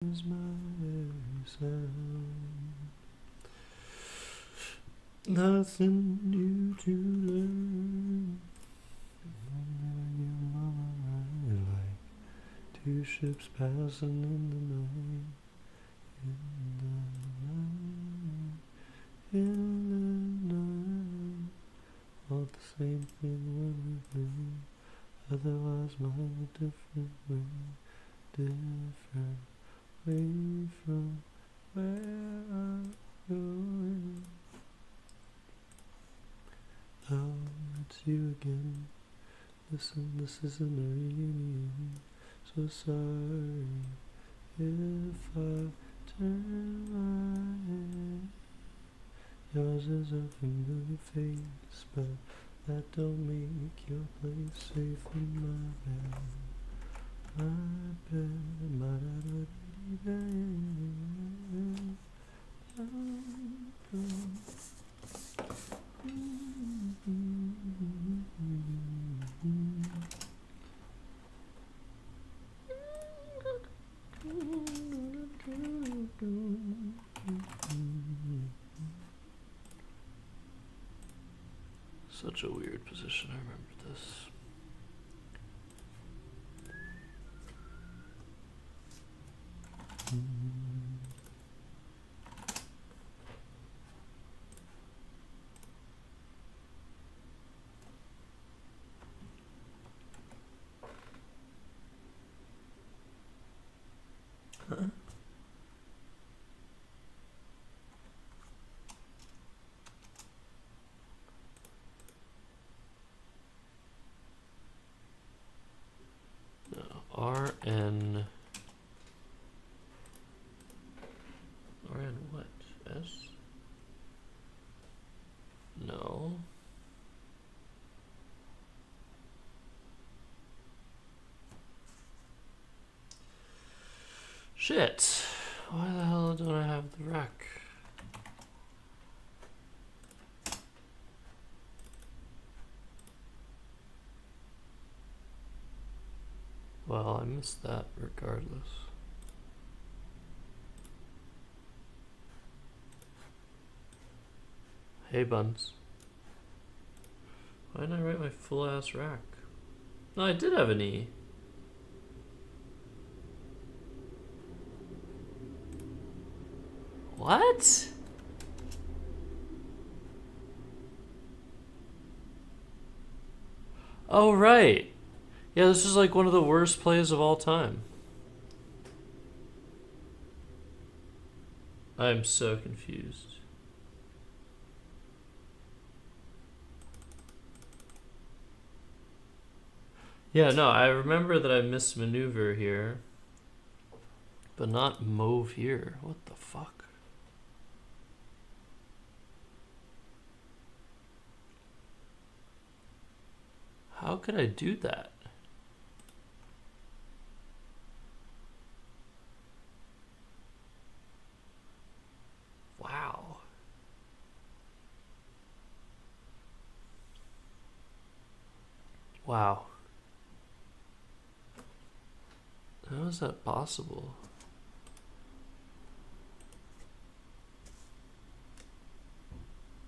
is my every sound. Nothing new to learn. Like two ships passing in the night. In the night. All the same thing when we live. Otherwise, mine a different way. Different way from where I'm going. Oh, it's you again. Listen, this isn't a reunion. So sorry if I turn my head. Yours is a familiar face, but that don't make your place safe in my bed. My bed, my Such a weird position, I remember this. Huh? No, RN what? S? No. Shit. Why the hell don't I have the rec? Well, I missed that regardless. Hey, Buns. Why didn't I write my full-ass rack? No, I did have an E. What? Oh, right. Yeah, this is like one of the worst plays of all time. I'm so confused. Yeah, no, I remember that I missed maneuver here, but not mauve here. What the fuck? How could I do that? Wow. Wow. How is that possible?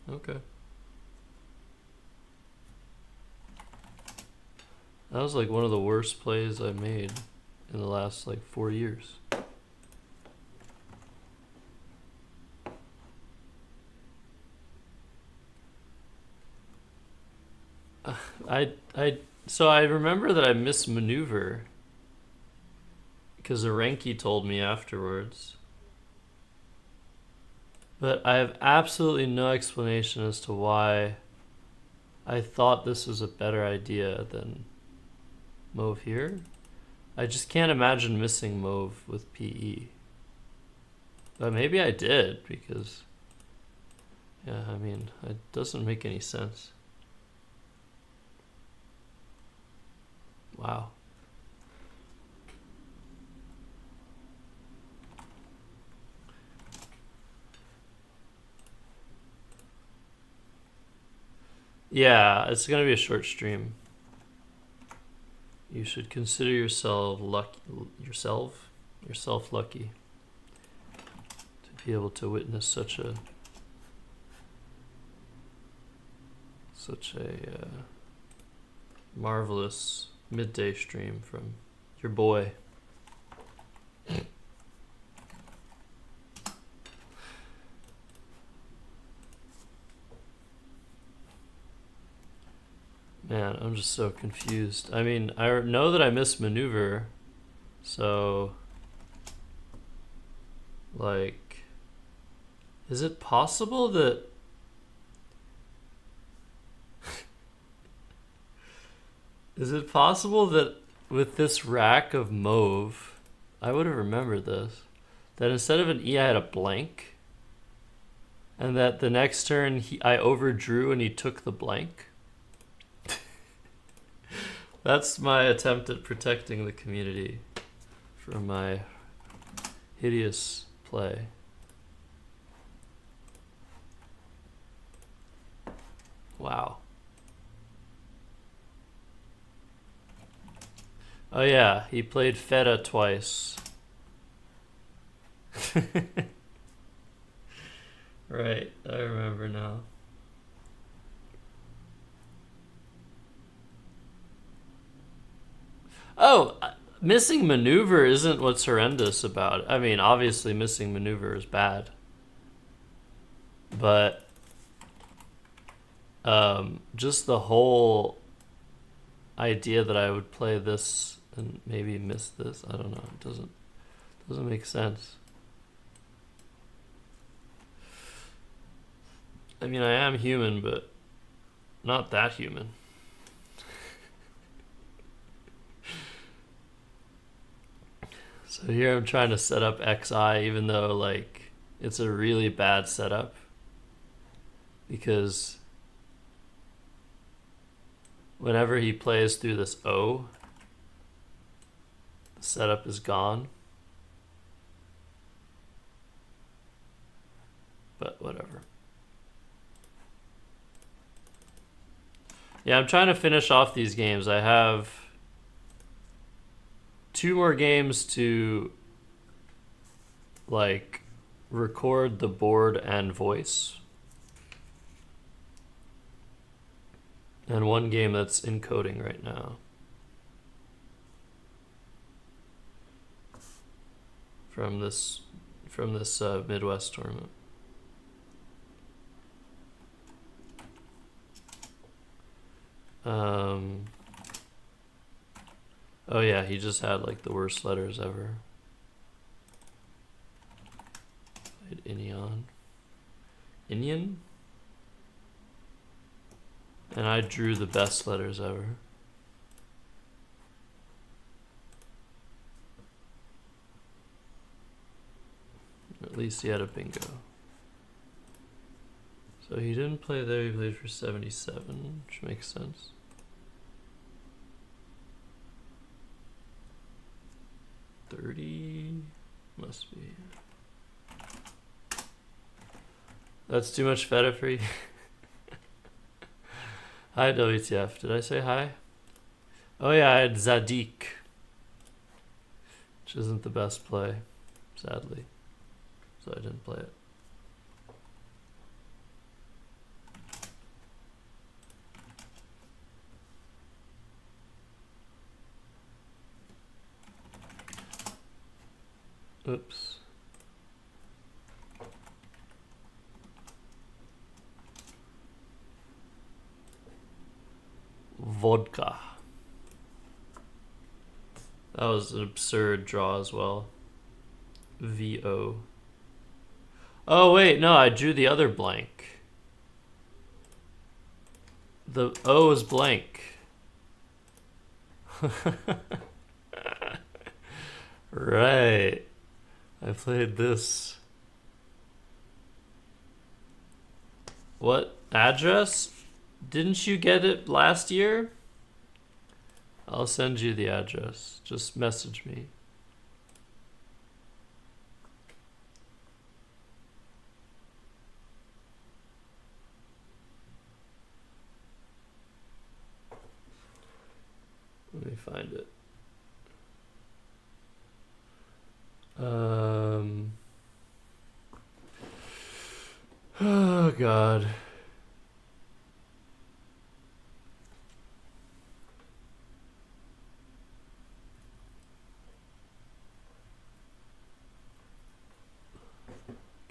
Okay. That was like one of the worst plays I made in the last like 4 years. So I remember that I missed maneuver because Arenki told me afterwards. But I have absolutely no explanation as to why I thought this was a better idea than mauve here. I just can't imagine missing mauve with PE. But maybe I did because, yeah, I mean, it doesn't make any sense. Wow. Yeah, it's gonna be a short stream. You should consider yourself lucky. be able to witness such a marvelous midday stream from your boy. Man, I'm just so confused. I mean, I know that I missed maneuver, so like, is it possible that is it possible that with this rack of mauve, I would have remembered this, that instead of an E I had a blank, and that the next turn I overdrew and he took the blank? That's my attempt at protecting the community from my hideous play. Wow. Oh yeah, he played Feta twice. Right, I remember now. Oh, missing maneuver isn't what's horrendous about it. I mean, obviously missing maneuver is bad. But just the whole idea that I would play this and maybe miss this, I don't know, it doesn't make sense. I mean, I am human, but not that human. So here I'm trying to set up XI, even though like it's a really bad setup, because whenever he plays through this O, the setup is gone. But whatever. Yeah, I'm trying to finish off these games. I have 2 more games to like record the board and voice, and 1 game that's encoding right now from this Midwest tournament. Oh yeah, he just had like the worst letters ever. Played Inion. And I drew the best letters ever. At least he had a bingo. So he didn't play there, he played for 77, which makes sense. $30 must be. That's too much feta for you. Hi WTF, did I say hi? Oh yeah, I had Zadik, which isn't the best play, sadly, so I didn't play it. Oops. Vodka. That was an absurd draw as well. VO. Oh wait, no, I drew the other blank. The O is blank. Right. I played this. What address? Didn't you get it last year? I'll send you the address. Just message me. Let me find it. Oh god.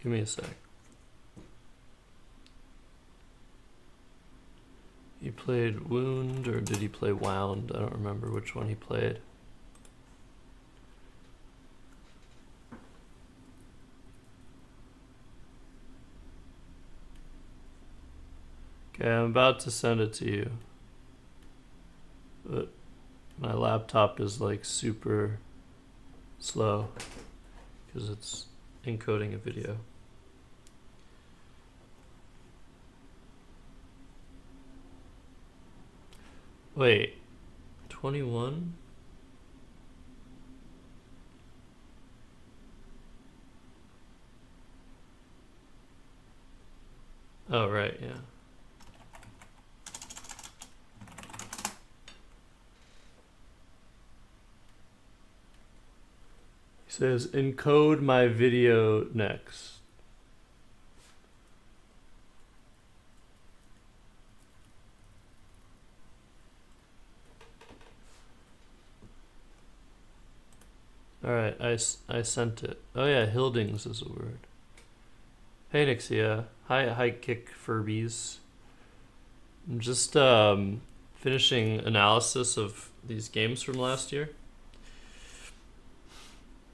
Give me a sec. He played Wound, or did he play Wound? I don't remember which one he played. Okay, I'm about to send it to you. But my laptop is like super slow because it's encoding a video. Wait, 21? Oh, right, yeah. He says, encode my video next. Alright, I sent it. Oh yeah, Hildings is a word. Hey Nixia. Hi Kick Furbies. I'm just finishing analysis of these games from last year.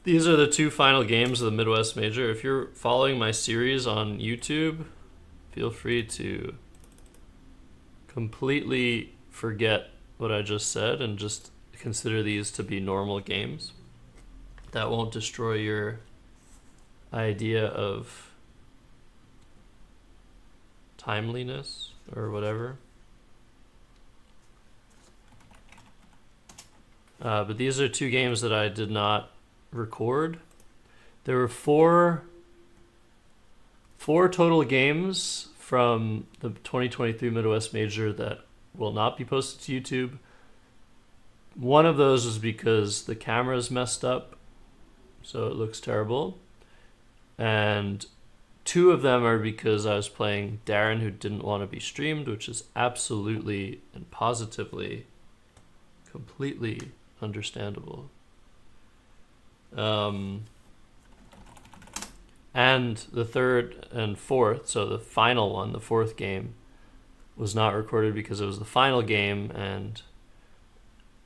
These are the two final games of the Midwest Major. If you're following my series on YouTube, feel free to completely forget what I just said and just consider these to be normal games. That won't destroy your idea of timeliness or whatever. But these are two games that I did not record. There were four total games from the 2023 Midwest Major that will not be posted to YouTube. One of those is because the camera's messed up, so it looks terrible. And two of them are because I was playing Darren, who didn't want to be streamed, which is absolutely and positively, completely understandable. And the third and fourth, so the final one, the fourth game, was not recorded because it was the final game and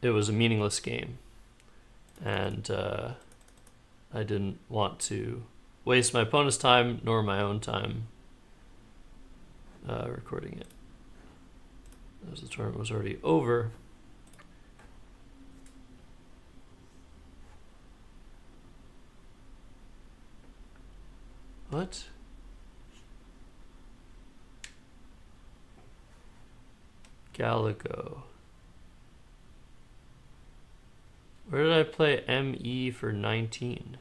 it was a meaningless game. And I didn't want to waste my opponent's time nor my own time recording it, as the tournament was already over. What? Galago. Where did I play ME for 19?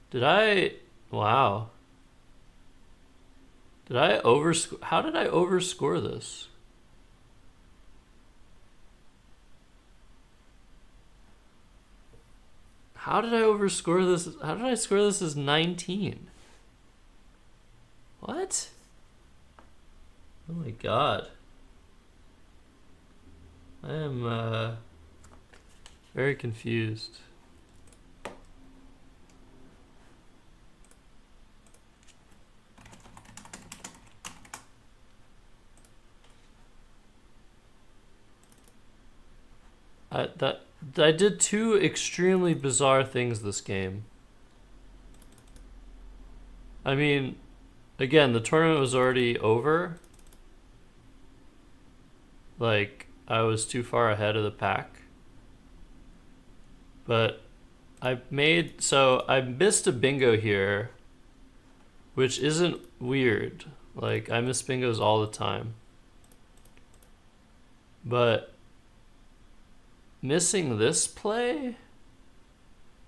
Did I? Wow. Did I overscore? How did I overscore this? How did I overscore this? How did I score this as 19? What? Oh my god. I am very confused. I did two extremely bizarre things this game. I mean, again, the tournament was already over. Like, I was too far ahead of the pack. But I missed a bingo here, which isn't weird. Like, I miss bingos all the time. But missing this play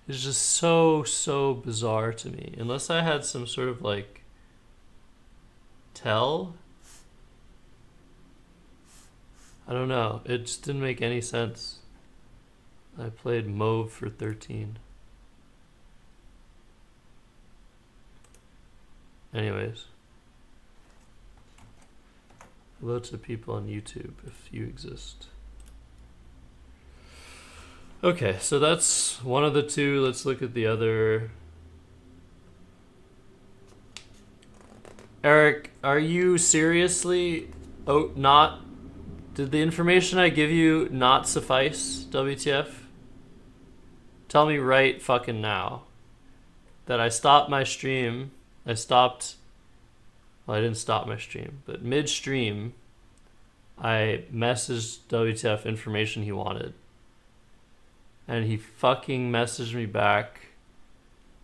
is just so bizarre to me. Unless I had some sort of like tell. I don't know. It just didn't make any sense. I played mauve for 13. Anyways. Hello to people on YouTube, if you exist. Okay, so that's one of the two. Let's look at the other. Eric, are you seriously not... Did the information I give you not suffice, WTF? Tell me right fucking now that I stopped my stream. I didn't stop my stream, but mid-stream, I messaged WTF information he wanted. And he fucking messaged me back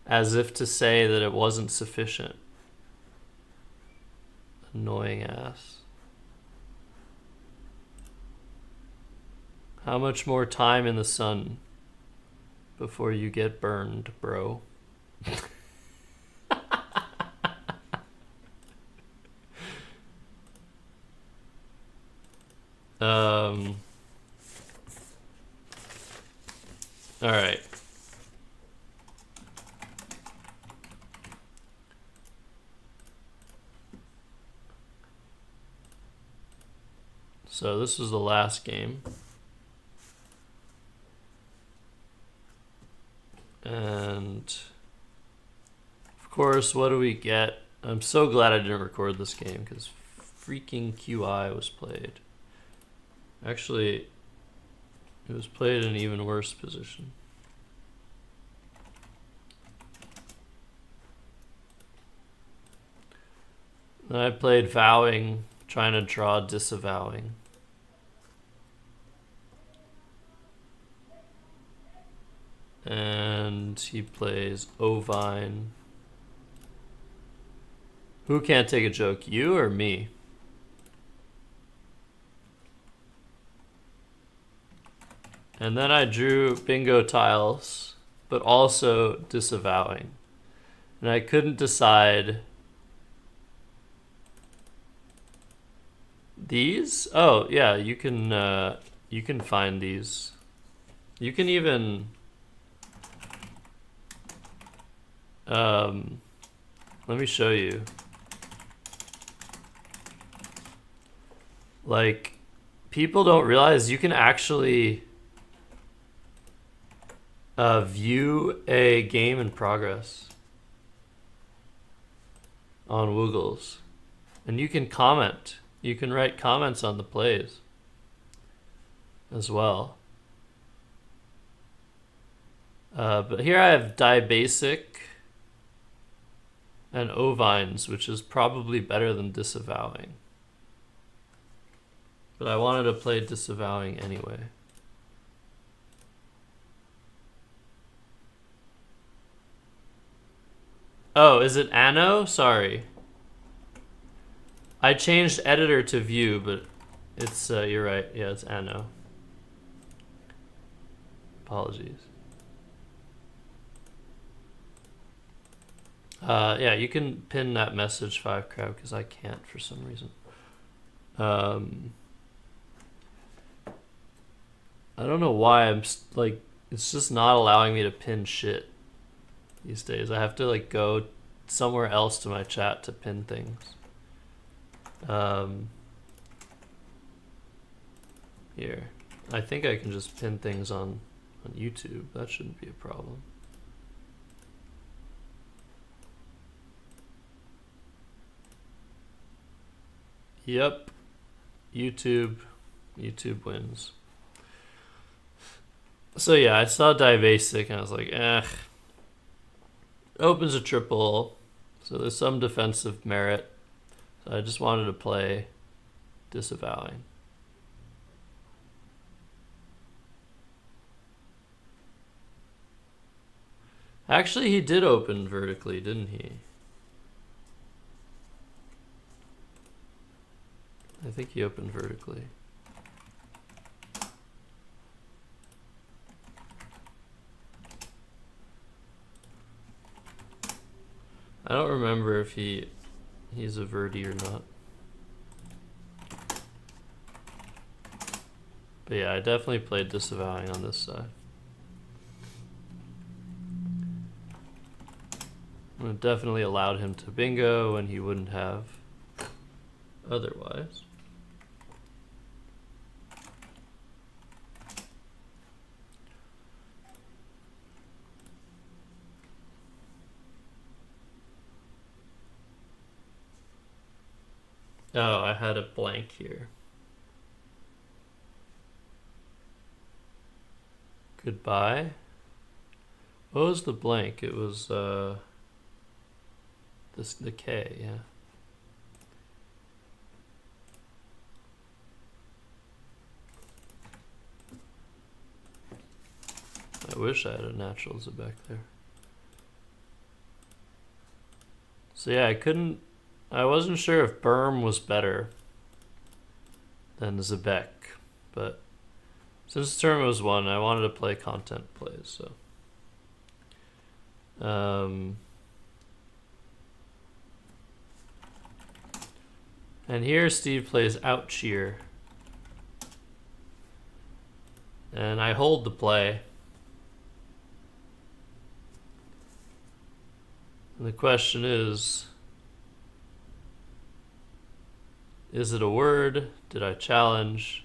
as if to say that it wasn't sufficient. Annoying ass. How much more time in the sun before you get burned, bro? All right. So this was the last game. And of course, what do we get? I'm so glad I didn't record this game because freaking QI was played. Actually, it was played in an even worse position. Then I played Vowing, trying to draw Disavowing. And he plays Ovine. Who can't take a joke, you or me? And then I drew bingo tiles, but also Disavowing. And I couldn't decide. These? Oh, yeah, you can find these. You can even let me show you. Like, people don't realize you can actually view a game in progress on Woogles. And you can comment. You can write comments on the plays as well. But here I have Dibasic and Ovines, which is probably better than Disavowing. But I wanted to play Disavowing anyway. Oh, is it Anno? Sorry. I changed editor to view, but it's, you're right. Yeah, it's Anno. Apologies. Yeah, you can pin that message 5crab because I can't for some reason. I don't know why I'm like, it's just not allowing me to pin shit these days. I have to like go somewhere else to my chat to pin things. Here, I think I can just pin things on YouTube. That shouldn't be a problem. Yep, YouTube wins. So yeah, I saw Divasic and I was like, opens a triple, so there's some defensive merit. So I just wanted to play Disavowing. Actually, he did open vertically, didn't he? I think he opened vertically. I don't remember if he's a verti or not. But yeah, I definitely played Disavowing on this side. It definitely allowed him to bingo when he wouldn't have otherwise. Oh, I had a blank here. Goodbye. What was the blank? It was the K, yeah. I wish I had a natural Zebek there. So yeah, I wasn't sure if Berm was better than Zebek, but since the tournament was won, I wanted to play content plays, so. And here Steve plays out cheer. And I hold the play. And the question is it a word? Did I challenge?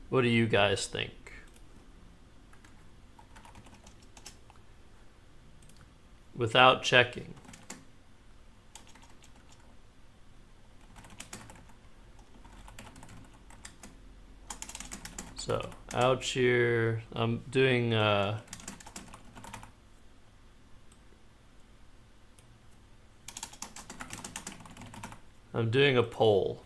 What do you guys think? Without checking. So, out here, I'm doing a poll.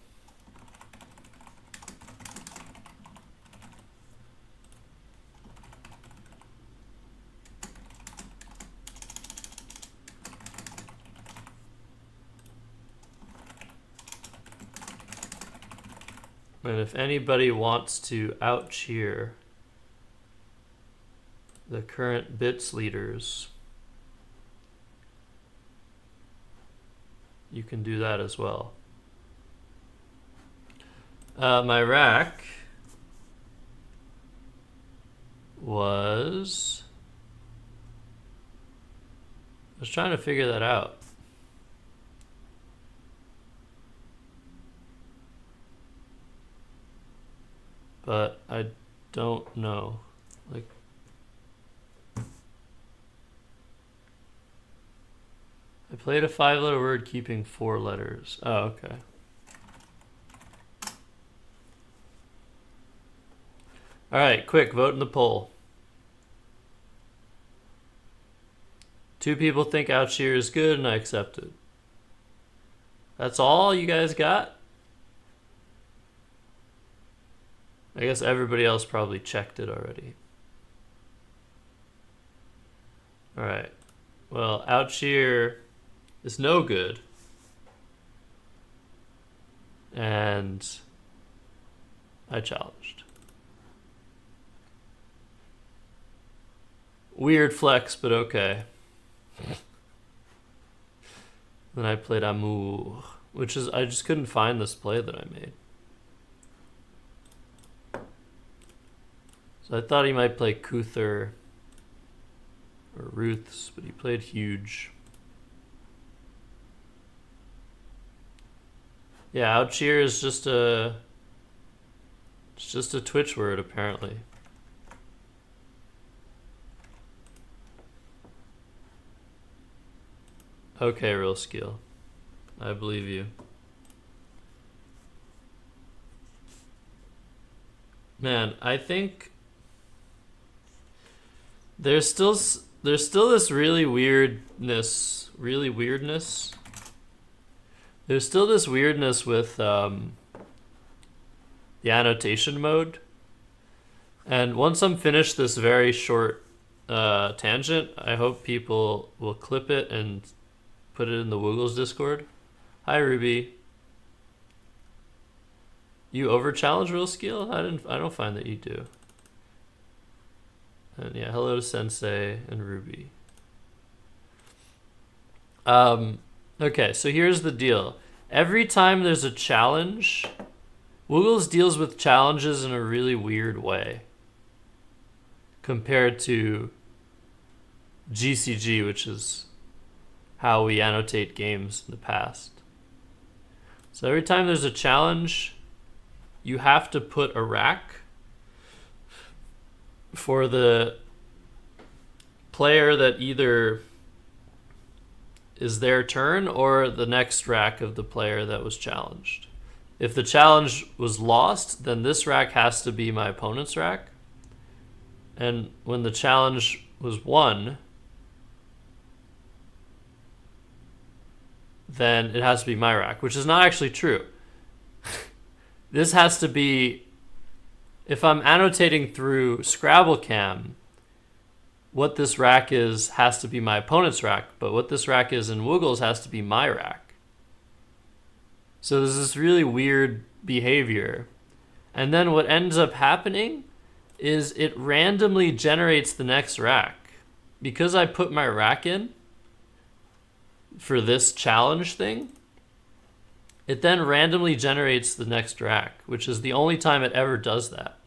And if anybody wants to out-cheer the current bits leaders, you can do that as well. My rack was... I was trying to figure that out. But I don't know. Like, I played a 5-letter word keeping 4 letters. Oh, okay. All right, quick, vote in the poll. 2 people think out-cheer is good, and I accept it. That's all you guys got? I guess everybody else probably checked it already. All right. Well, out-cheer is no good. And I challenged. Weird flex, but okay. Then I played Amour, which is, I just couldn't find this play that I made. So I thought he might play Kuther or Ruth's, but he played Huge. Yeah, out-cheer is just a... It's just a Twitch word, apparently. Okay, real skill. I believe you. Man, I think there's still this weirdness. There's still this weirdness with the annotation mode. And once I'm finished this very short tangent, I hope people will clip it and put it in the Woogles Discord. Hi, Ruby. You over challenge real skill? I don't find that you do. And yeah, hello to Sensei and Ruby. Okay, so here's the deal. Every time there's a challenge, Woogles deals with challenges in a really weird way compared to GCG, which is how we annotate games in the past. So every time there's a challenge, you have to put a rack for the player that either is their turn or the next rack of the player that was challenged. If the challenge was lost, then this rack has to be my opponent's rack. And when the challenge was won, then it has to be my rack, which is not actually true. This has to be, if I'm annotating through ScrabbleCam, what this rack is has to be my opponent's rack, but what this rack is in Woogles has to be my rack. So there's this really weird behavior. And then what ends up happening is it randomly generates the next rack. Because I put my rack in for this challenge thing, it then randomly generates the next rack, which is the only time it ever does that,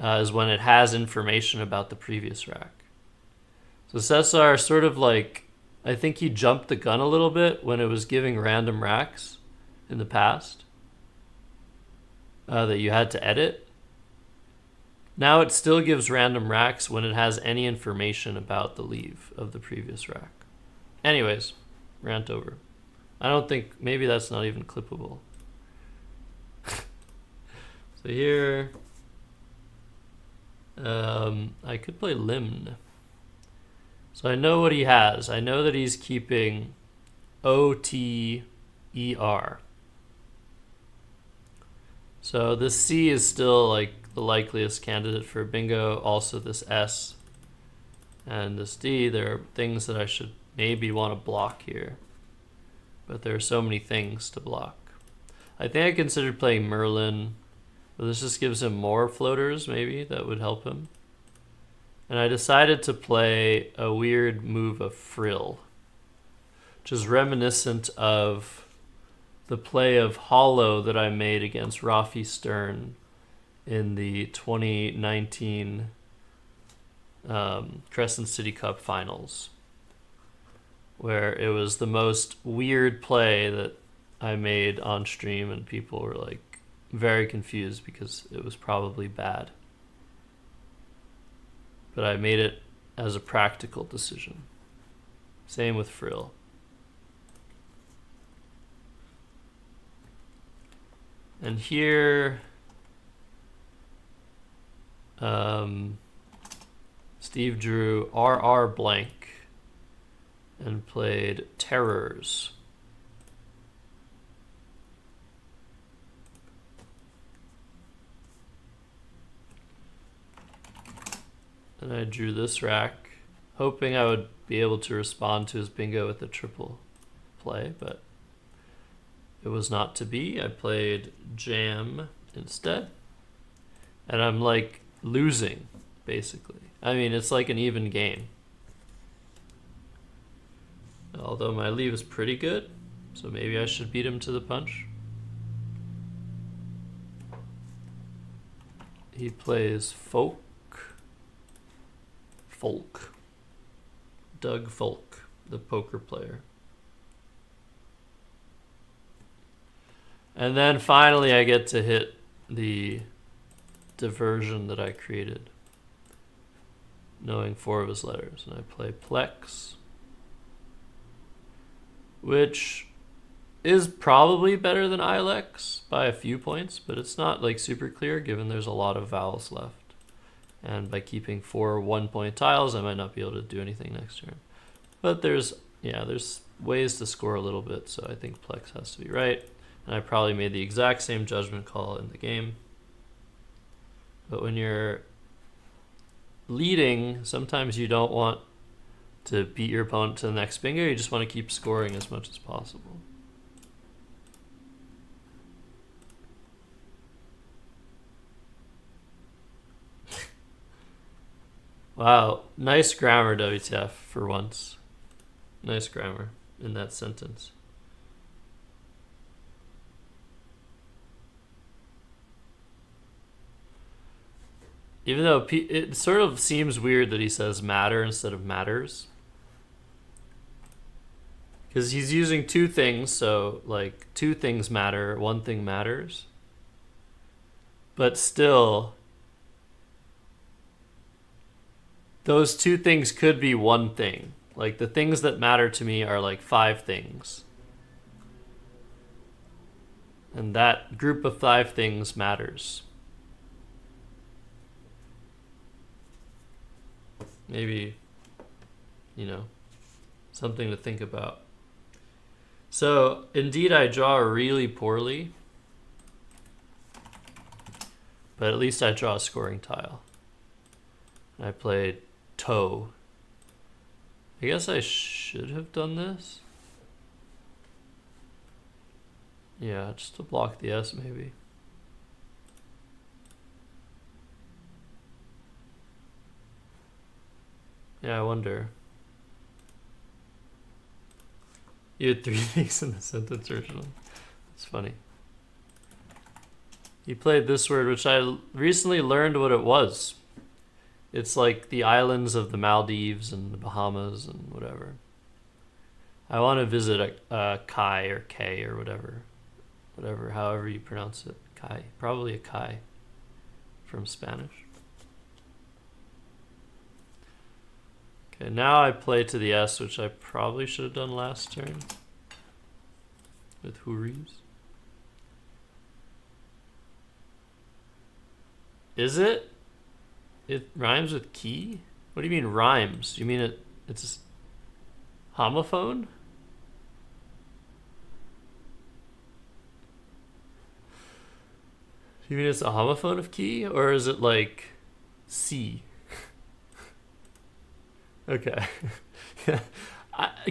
is when it has information about the previous rack. So Cesar sort of like, I think he jumped the gun a little bit when it was giving random racks in the past that you had to edit. Now it still gives random racks when it has any information about the leave of the previous rack. Anyways, rant over. I don't think, maybe that's not even clippable. So here, I could play Limn. So I know what he has. I know that he's keeping OTER. So this C is still like the likeliest candidate for bingo. Also this S and this D. There are things that I should maybe want to block here, but there are so many things to block. I think I considered playing Merlin, but this just gives him more floaters. Maybe that would help him. And I decided to play a weird move of Frill, which is reminiscent of the play of Hollow that I made against Rafi Stern in the 2019 Crescent City Cup finals, where it was the most weird play that I made on stream, and people were like very confused because it was probably bad. But I made it as a practical decision. Same with Frill. And here, Steve drew RR blank and played Terrors. And I drew this rack, hoping I would be able to respond to his bingo with a triple play, but it was not to be. I played Jam instead. And I'm like losing, basically. I mean, it's like an even game. Although my leave is pretty good, so maybe I should beat him to the punch. He plays Folk. Doug Folk, the poker player. And then finally I get to hit the diversion that I created, knowing 4 of his letters. And I play Plex, which is probably better than Ilex by a few points, but it's not like super clear given there's a lot of vowels left. And by keeping 4 1-point tiles, I might not be able to do anything next turn. But there's ways to score a little bit, so I think Plex has to be right. And I probably made the exact same judgment call in the game. But when you're leading, sometimes you don't want to beat your opponent to the next bingo. You just want to keep scoring as much as possible. Wow, nice grammar, WTF, for once. Nice grammar in that sentence. Even though it sort of seems weird that he says matter instead of matters. Because he's using two things, so like two things matter, one thing matters. But still, those two things could be one thing. Like the things that matter to me are like 5 things. And that group of 5 things matters. Maybe, something to think about. So, indeed, I draw really poorly. But at least I draw a scoring tile. I played toe. I guess I should have done this. Yeah, just to block the S maybe. Yeah, I wonder. You had 3 things in the sentence originally. That's funny. He played this word, which I recently learned what it was. It's like the islands of the Maldives and the Bahamas and whatever. I want to visit a Kai or K or whatever. Whatever, however you pronounce it. Kai. Probably a Kai from Spanish. Okay, now I play to the S, which I probably should have done last turn with Houris. Is it? It rhymes with key? What do you mean rhymes? You mean it's homophone? You mean it's a homophone of key? Or is it like C? Okay.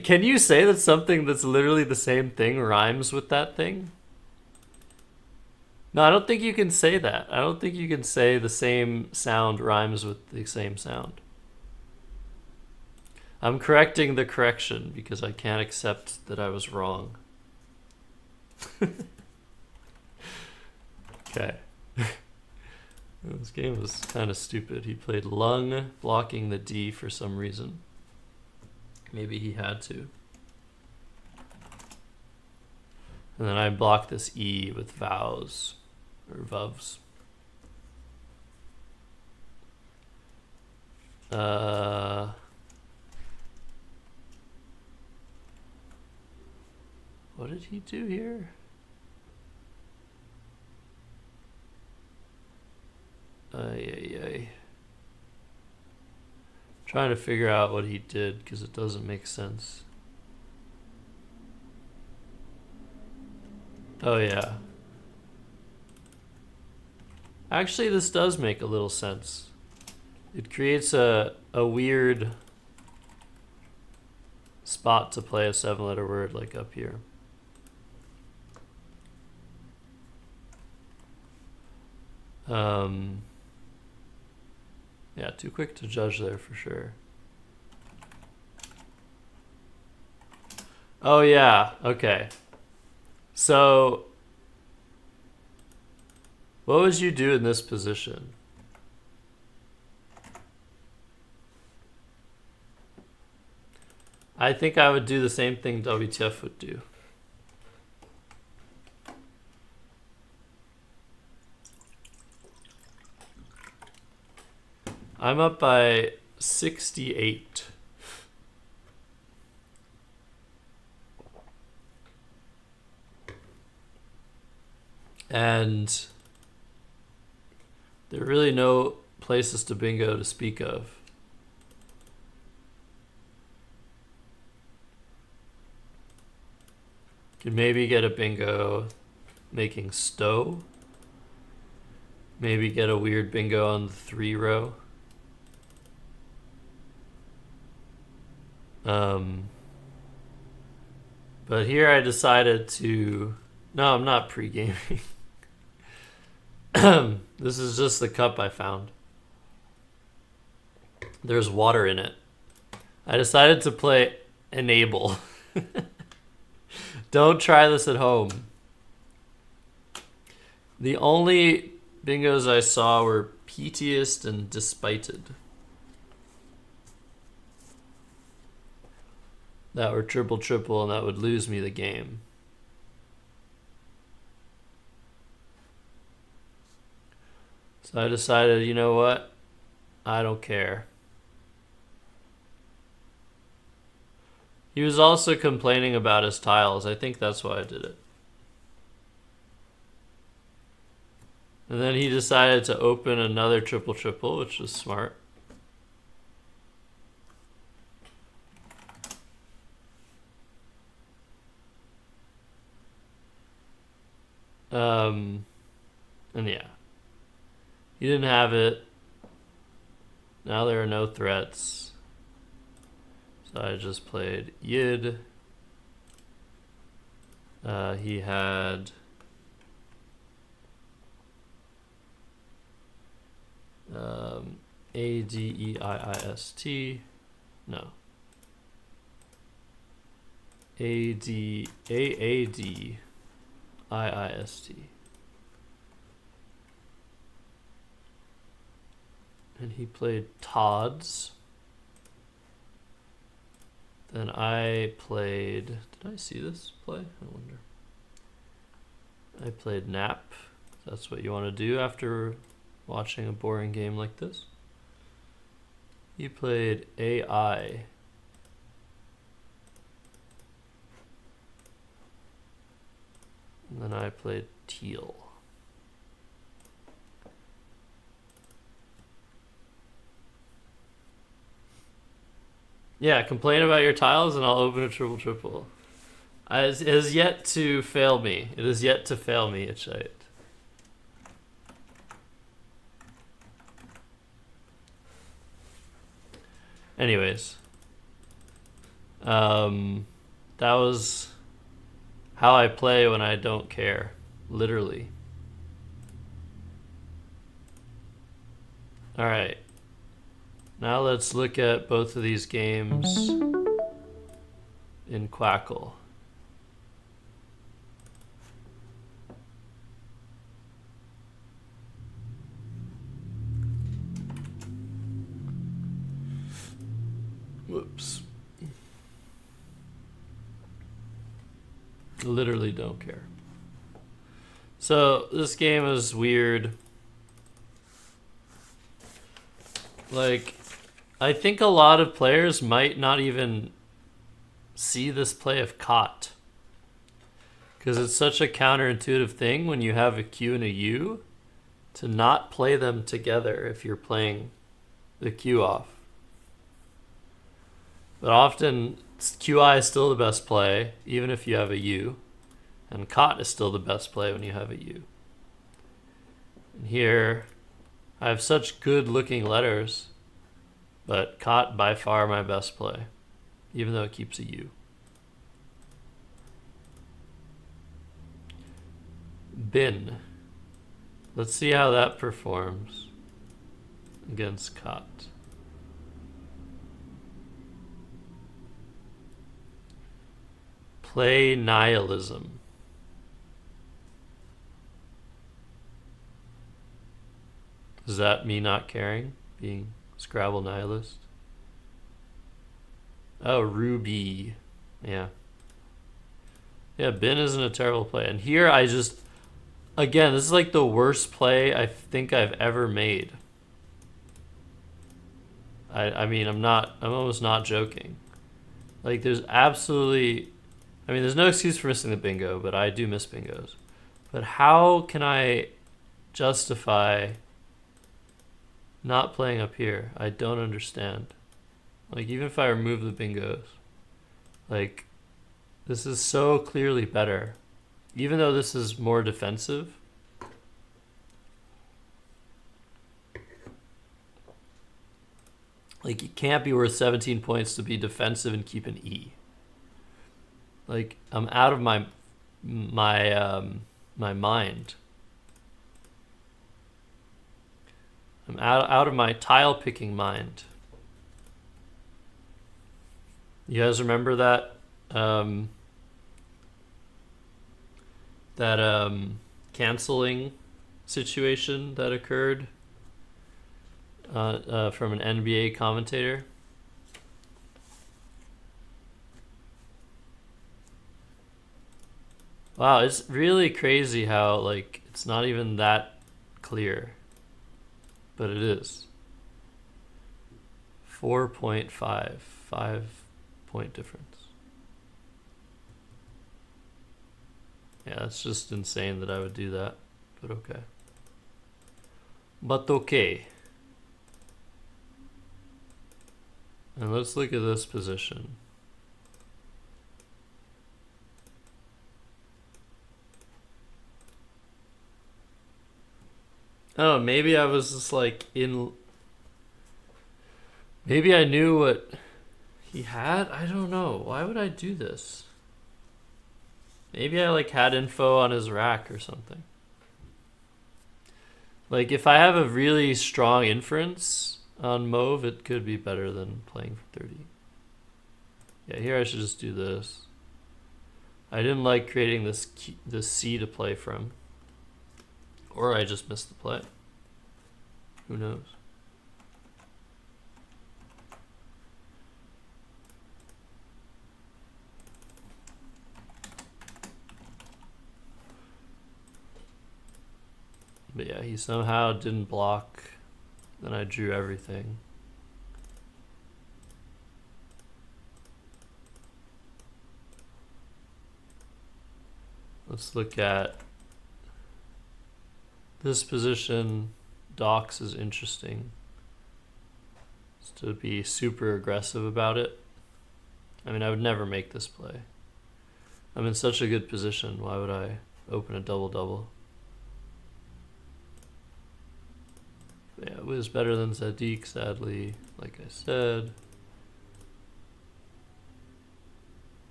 Can you say that something that's literally the same thing rhymes with that thing? No, I don't think you can say that. I don't think you can say the same sound rhymes with the same sound. I'm correcting the correction because I can't accept that I was wrong. Okay. This game was kind of stupid. He played lung, blocking the D for some reason. Maybe he had to. And then I blocked this E with vows, or vuvs. What did he do here? Trying to figure out what he did because it doesn't make sense. Oh yeah. Actually, this does make a little sense. It creates a weird spot to play a 7-letter word like up here. Yeah, too quick to judge there for sure. Oh yeah, okay. So, what would you do in this position? I think I would do the same thing WTF would do. I'm up by 68. And there are really no places to bingo to speak of. Could maybe get a bingo making stow. Maybe get a weird bingo on the 3 row. But here I decided to... No, I'm not pre-gaming. This is just the cup I found. There's water in it. I decided to play Enable. Don't try this at home. The only bingos I saw were Pettiest and Despited. that were triple and that would lose me the game. So I decided, you know what? I don't care. He was also complaining about his tiles. I think that's why I did it. And then he decided to open another triple, which was smart. And yeah, he didn't have it. Now there are no threats. So I just played Yid. He had Adeist. No. Aadiist. And he played Todd's. Then I played... Did I see this play? I wonder. I played Nap. That's what you want to do after watching a boring game like this. He played AI. And then I played Teal. Yeah, complain about your tiles and I'll open a triple. It has yet to fail me. It has yet to fail me, it's right. Anyways. That was how I play when I don't care. Literally. Alright. Now let's look at both of these games in Quackle. Whoops. Literally don't care. So this game is weird. Like, I think a lot of players might not even see this play of cot. Because it's such a counterintuitive thing when you have a Q and a U to not play them together if you're playing the Q off. But often QI is still the best play, even if you have a U. And cot is still the best play when you have a U. And here, I have such good looking letters, but cot by far my best play, even though it keeps a U. Bin. Let's see how that performs against cot. Play nihilism. Is that me not caring? Being Scrabble nihilist? Oh, Ruby. Yeah. Yeah, bin isn't a terrible play. And here I just... Again, this is like the worst play I think I've ever made. I mean, I'm almost not joking. Like, there's absolutely... I mean, there's no excuse for missing the bingo, but I do miss bingos. But how can I justify not playing up here? I don't understand. Like, even if I remove the bingos, like, this is so clearly better. Even though this is more defensive. Like, it can't be worth 17 points to be defensive and keep an E. Like, I'm out of my mind. I'm out of my tile picking mind. You guys remember that canceling situation that occurred from an NBA commentator? Wow, it's really crazy how, like, it's not even that clear. But it is. 4.5. 5-point difference. Yeah, that's just insane that I would do that. But okay. But okay. And let's look at this position. Oh, maybe I was just like in. Maybe I knew what he had? I don't know. Why would I do this? Maybe I like had info on his rack or something. Like if I have a really strong inference on Mauve, it could be better than playing for 30. Yeah, here I should just do this. I didn't like creating this C to play from. Or I just missed the play. Who knows? But yeah, he somehow didn't block. Then I drew everything. Let's look at this position. Docs is interesting. It's to be super aggressive about it. I mean, I would never make this play. I'm in such a good position. Why would I open a double-double? Yeah, it was better than Zadik, sadly, like I said.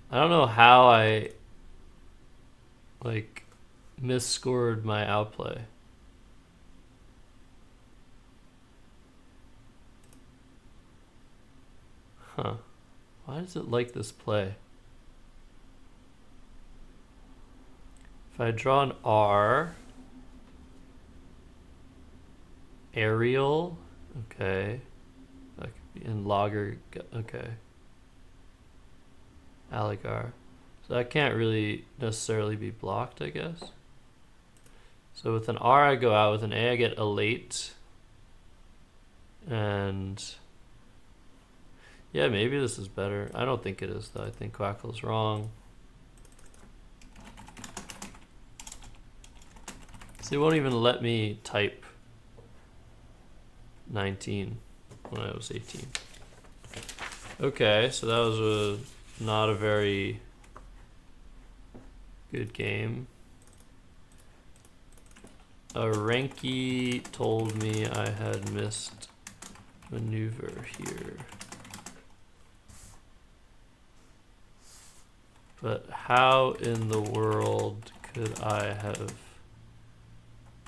I don't know how I, like, misscored my outplay. Huh. Why does it like this play? If I draw an R... Aerial, okay. That could be in logger, okay. Aligar. So that can't really necessarily be blocked, I guess. So with an R I go out, with an A I get elate. And yeah, maybe this is better. I don't think it is though. I think Quackle's wrong. So he won't even let me type 19 when I was 18. Okay, so that was not a very good game. A Renki told me I had missed maneuver here. But how in the world could I have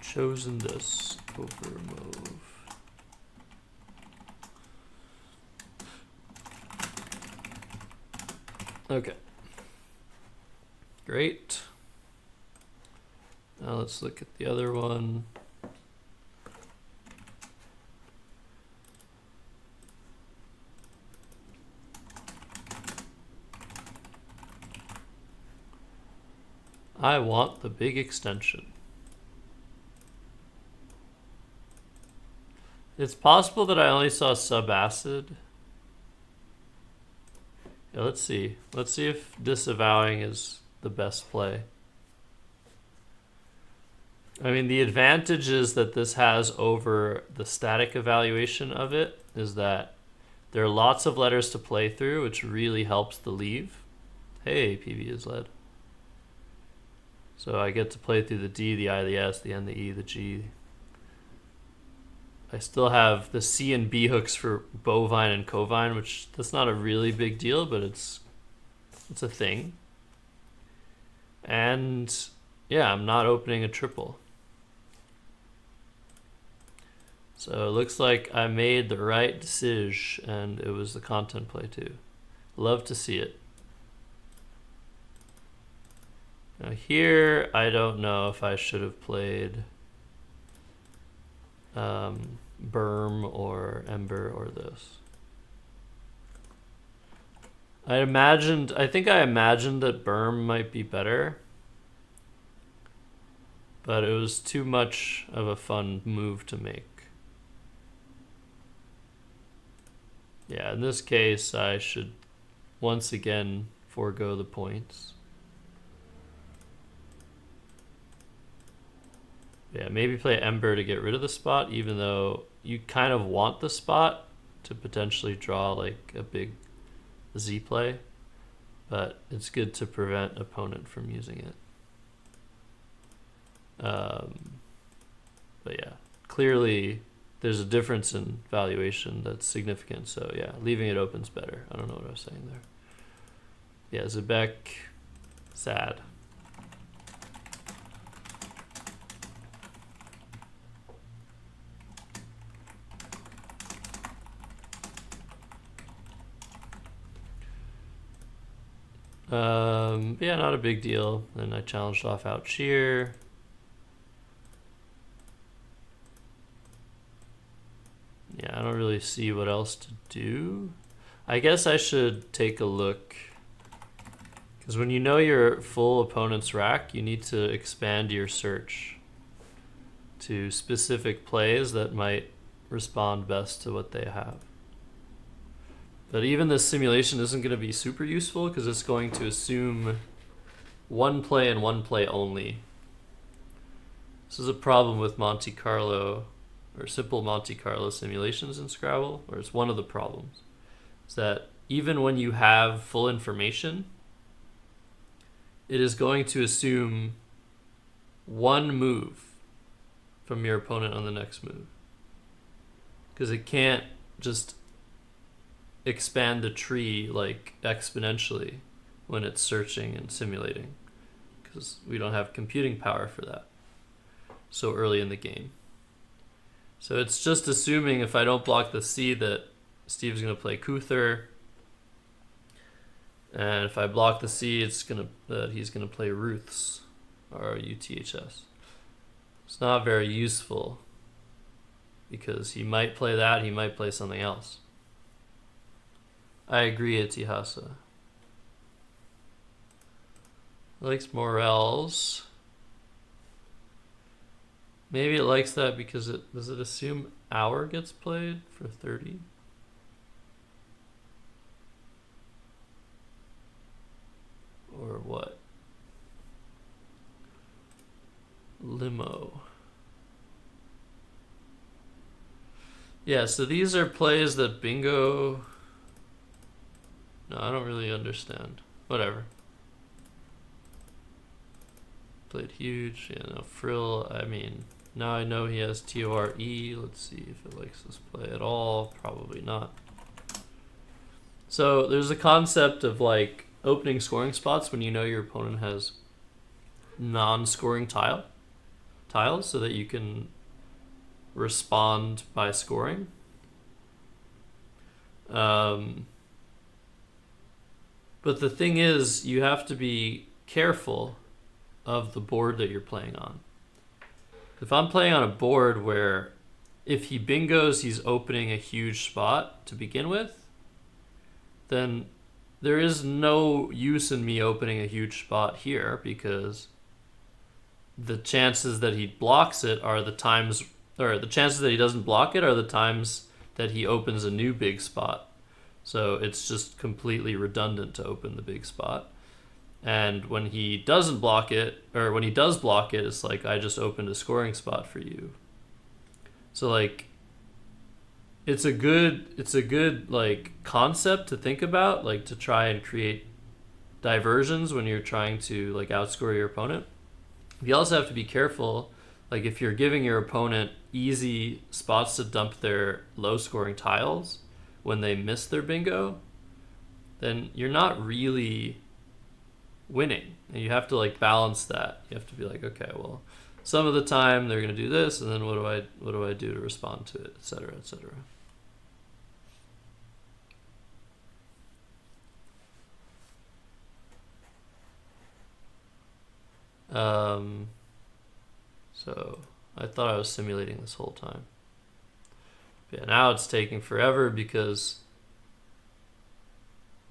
chosen this over move? Okay. Great. Now let's look at the other one. I want the big extension. It's possible that I only saw sub-acid. Yeah, let's see. Let's see if disavowing is the best play. I mean, the advantages that this has over the static evaluation of it is that there are lots of letters to play through, which really helps the leave. Hey, PV is led. So I get to play through the D, the I, the S, the N, the E, the G. I still have the C and B hooks for bovine and covine, which that's not a really big deal, but it's a thing. And yeah, I'm not opening a triple. So it looks like I made the right decision, and it was the content play too. Love to see it. Now here, I don't know if I should have played Berm or Ember or this. I think I imagined that Berm might be better. but it was too much of a fun move to make. Yeah, in this case, I should once again forego the points. Yeah, maybe play Ember to get rid of the spot, even though you kind of want the spot to potentially draw like a big Z play, but it's good to prevent opponent from using it. But yeah, clearly there's a difference in valuation that's significant. So yeah, leaving it open's better. I don't know what I was saying there. Yeah, Zebek, sad. Yeah, not a big deal. Then I challenged off out sheer. Yeah, I don't really see what else to do. I guess I should take a look, because when you know your full opponent's rack, you need to expand your search to specific plays that might respond best to what they have. But even this simulation isn't going to be super useful because it's going to assume one play and one play only. This is a problem with Monte Carlo, or simple Monte Carlo simulations in Scrabble, or it's one of the problems. Is that even when you have full information, it is going to assume one move from your opponent on the next move. Because it can't just expand the tree like exponentially when it's searching and simulating, because we don't have computing power for that so early in the game. So it's just assuming if I don't block the C that Steve's going to play Kuther, and if I block the C, it's that he's going to play Ruth's, or UTHS. It's not very useful because he might play that, he might play something else. I agree, Itihasa. Likes Morels. Maybe it likes that because does it assume hour gets played for 30? Or what? Limo. Yeah, so these are plays that Bingo... No, I don't really understand. Whatever. Played huge. Yeah, no, Frill, I mean, now I know he has TORE. Let's see if it likes this play at all. Probably not. So there's a concept of like opening scoring spots when you know your opponent has non-scoring tiles so that you can respond by scoring. But the thing is, you have to be careful of the board that you're playing on. If I'm playing on a board where if he bingos, he's opening a huge spot to begin with, then there is no use in me opening a huge spot here because the chances that he blocks it are the times, or the chances that he doesn't block it are the times that he opens a new big spot. So it's just completely redundant to open the big spot. And when he doesn't block it, or when he does block it, it's like, I just opened a scoring spot for you. So like, it's a good like concept to think about, like to try and create diversions when you're trying to like outscore your opponent. You also have to be careful, like if you're giving your opponent easy spots to dump their low scoring tiles when they miss their bingo, then you're not really winning. And you have to like balance that. You have to be like, okay, well, some of the time they're going to do this, and then what do I do to respond to it, etc., etc. So I thought I was simulating this whole time. Yeah, now it's taking forever because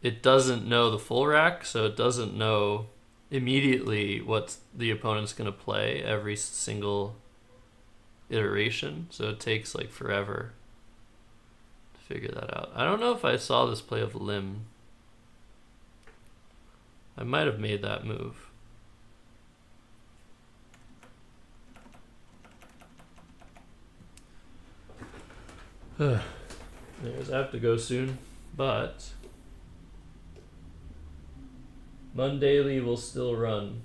it doesn't know the full rack, so it doesn't know immediately what the opponent's going to play every single iteration, so it takes like forever to figure that out. I don't know if I saw this play of limb. I might have made that move. Anyways, I have to go soon, but Mondaily will still run.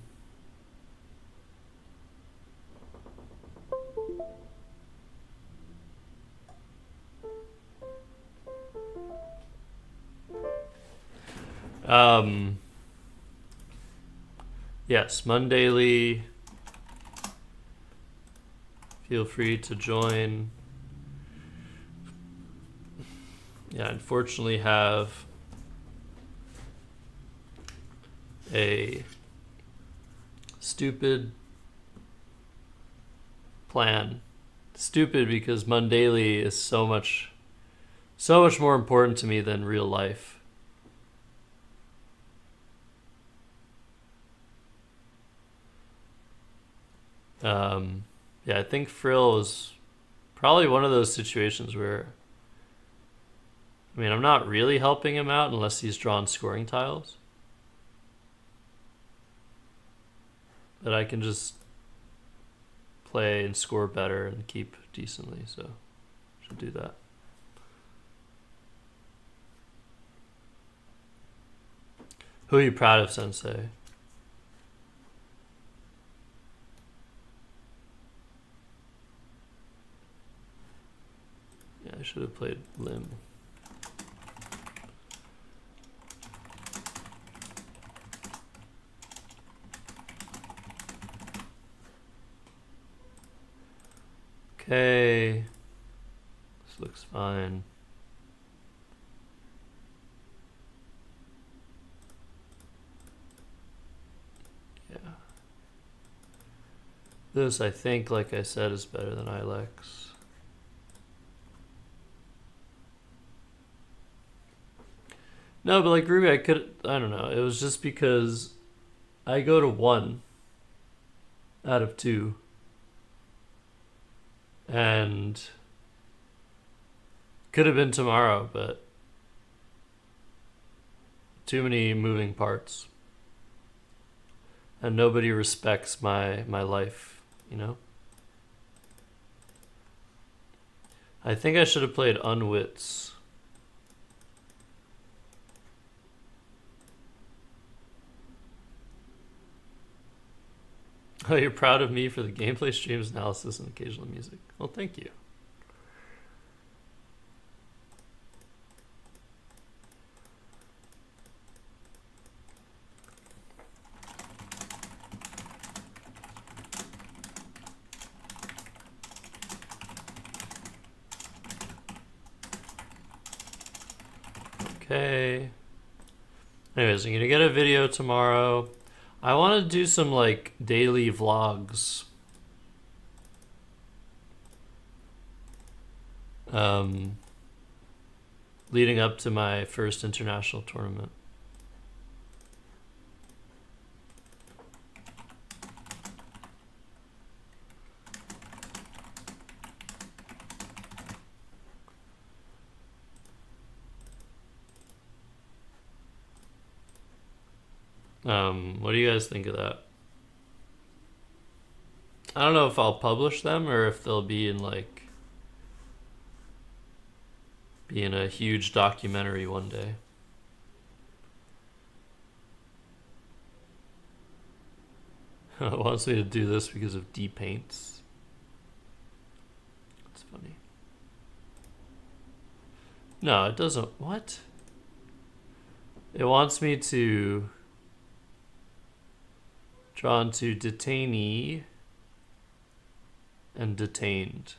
Yes, Mondaily. Feel free to join. Yeah, unfortunately have a stupid plan. Stupid because Mondaily is so much more important to me than real life. Yeah, I think Frill is probably one of those situations where, I mean, I'm not really helping him out unless he's drawn scoring tiles. But I can just play and score better and keep decently, so should do that. Who are you proud of, Sensei? Yeah, I should have played Limb. Okay. This looks fine. Yeah. This, I think, like I said, is better than Ilex. No, but like Ruby, I don't know. It was just because I go to 1 out of 2. And could have been tomorrow, but too many moving parts. And nobody respects my life, you know? I think I should have played Unwits. Oh, you're proud of me for the gameplay, streams, analysis, and occasional music. Well, thank you. Okay. Anyways, I'm gonna get a video tomorrow. I want to do some like daily vlogs. Leading up to my first international tournament. What do you guys think of that? I don't know if I'll publish them or if they'll be in a huge documentary one day. It wants me to do this because of D-Paints. That's funny. No, it doesn't. What? It wants me to draw into detainee and detained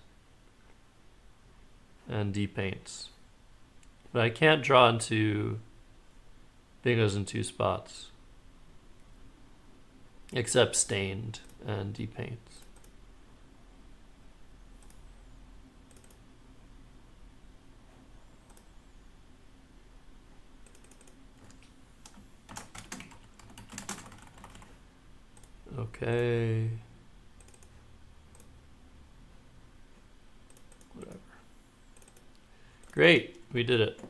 and D-Paints. But I can't draw into bingos in 2 spots. Except stained and D-Paints. Okay. Whatever. Great, we did it.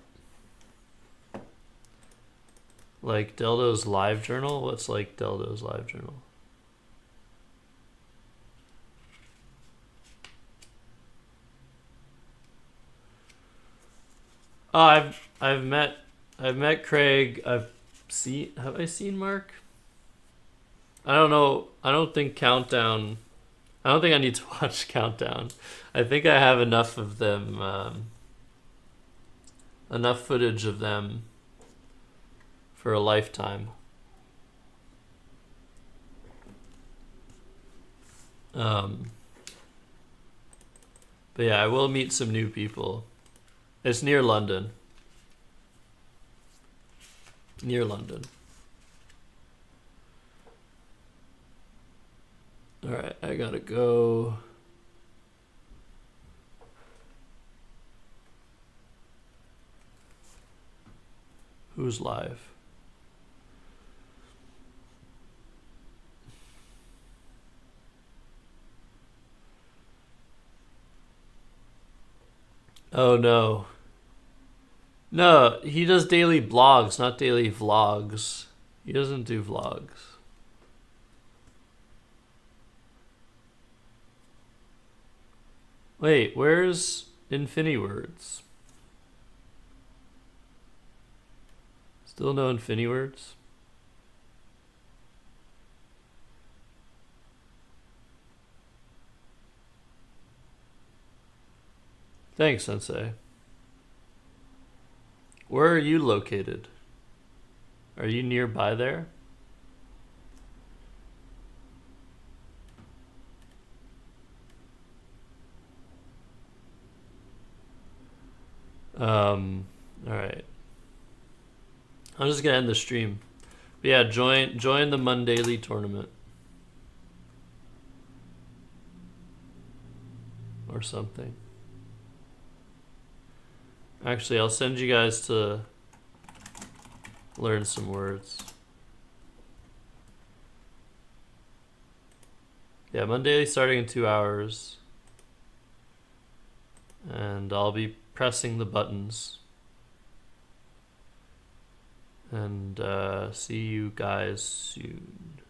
Like Deldo's live journal? What's like Deldo's live journal? Oh, I've met Craig. Have I seen Mark? I don't know. I don't think Countdown. I don't think I need to watch Countdown. I think I have enough of them, enough footage of them for a lifetime. But yeah, I will meet some new people. It's near London. Near London. Alright, I gotta go. Who's live? Oh no. No, he does daily blogs, not daily vlogs. He doesn't do vlogs. Wait, where's InfiniWords? Still no InfiniWords? Thanks, Sensei. Where are you located? Are you nearby there? Alright. I'm just gonna end the stream. But yeah, join the Mondaily tournament. Or something. Actually, I'll send you guys to learn some words. Yeah, Mondaily starting in 2 hours. And I'll be pressing the buttons. And see you guys soon.